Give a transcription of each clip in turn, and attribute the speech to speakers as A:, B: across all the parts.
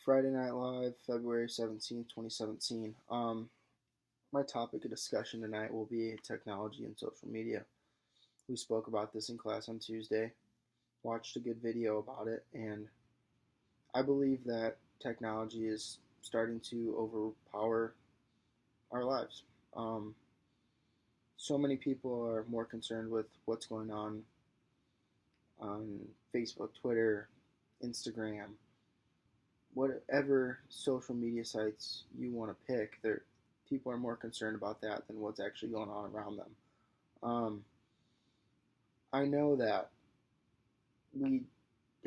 A: Friday Night Live, February 17th, 2017. My topic of discussion tonight will be technology and social media. We spoke about this in class on Tuesday, watched a good video about it, and I believe that technology is starting to overpower our lives. Um, so many people are more concerned with what's going on Facebook, Twitter, Instagram, whatever social media sites you want to pick. People are more concerned about that than what's actually going on around them. Um, I know that we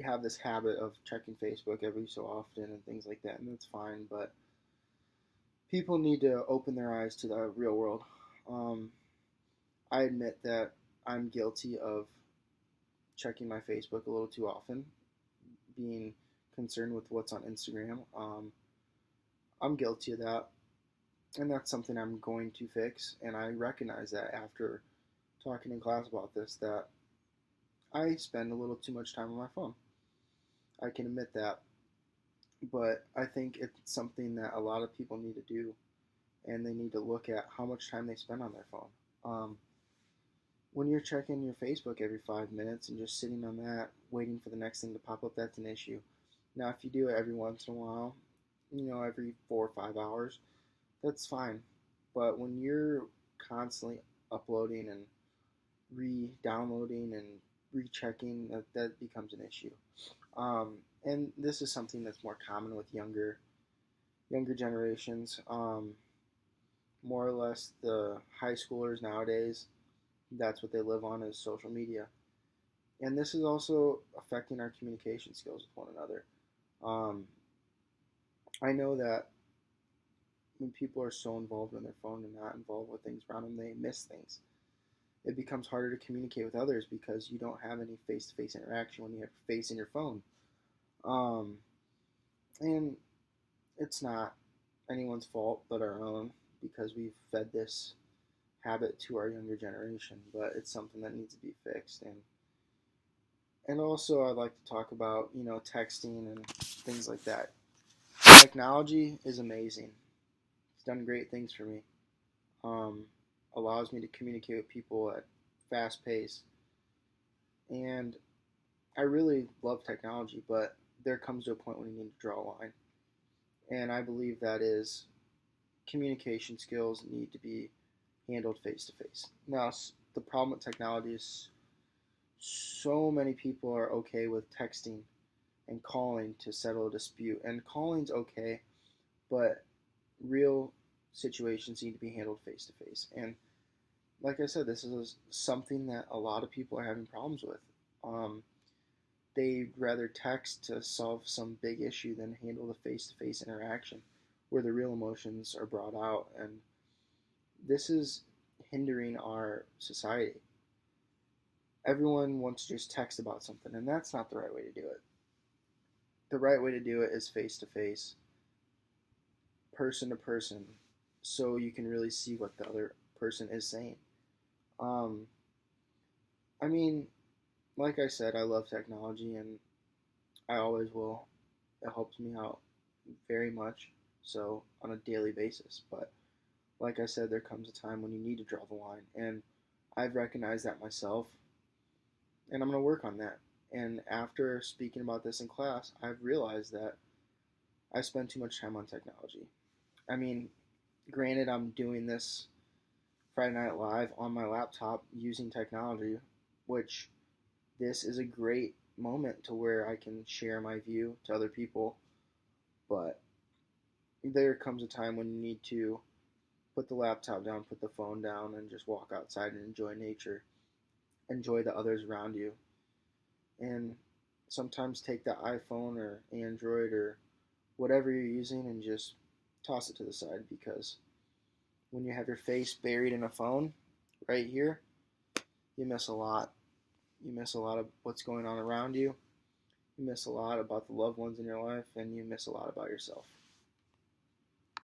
A: have this habit of checking Facebook every so often and things like that, and that's fine, but people need to open their eyes to the real world. Um, I admit that I'm guilty of checking my Facebook a little too often, being concerned with what's on Instagram. I'm guilty of that, and that's something I'm going to fix. And I recognize that after talking in class about this, that I spend a little too much time on my phone. I can admit that, but I think it's something that a lot of people need to do, and they need to look at how much time they spend on their phone. Um, when you're checking your Facebook every 5 minutes and just sitting on that, waiting for the next thing to pop up, that's an issue. Now, if you do it every once in a while, every 4 or 5 hours, that's fine. But when you're constantly uploading and re-downloading and rechecking, that becomes an issue. And this is something that's more common with younger generations. More or less, the high schoolers nowadays, that's what they live on is social media. And this is also affecting our communication skills with one another. Um, I know that when people are so involved in their phone and not involved with things around them, they miss things. It becomes harder to communicate with others because you don't have any face-to-face interaction when you have your face in your phone. Um, and it's not anyone's fault but our own because we've fed this habit to our younger generation, but it's something that needs to be fixed. And also I'd like to talk about, texting and things like that. Technology is amazing. It's done great things for me. Um, Allows me to communicate with people at fast pace. And I really love technology, but there comes to a point when you need to draw a line. And I believe that is communication skills need to be handled face to face. Now, the problem with technology is so many people are okay with texting and calling to settle a dispute. And calling's okay, but real situations need to be handled face to face. And like I said, this is something that a lot of people are having problems with. They'd rather text to solve some big issue than handle the face to face interaction where the real emotions are brought out. And this is hindering our society. Everyone wants to just text about something, and that's not the right way to do it. The right way to do it is face to face, person to person, so you can really see what the other person is saying. Um, I mean, like I said, I love technology and I always will. It helps me out very much, so on a daily basis. But like I said, there comes a time when you need to draw the line, and I've recognized that myself, and I'm going to work on that. And after speaking about this in class, I've realized that I spend too much time on technology. I mean, granted, I'm doing this Friday Night Live on my laptop using technology, which this is a great moment to where I can share my view to other people, but there comes a time when you need to put the laptop down, put the phone down, and just walk outside and enjoy nature, enjoy the others around you, and sometimes take the iPhone or Android or whatever you're using and just toss it to the side, because when you have your face buried in a phone right here, you miss a lot. You miss a lot of what's going on around you. You miss a lot about the loved ones in your life, and you miss a lot about yourself.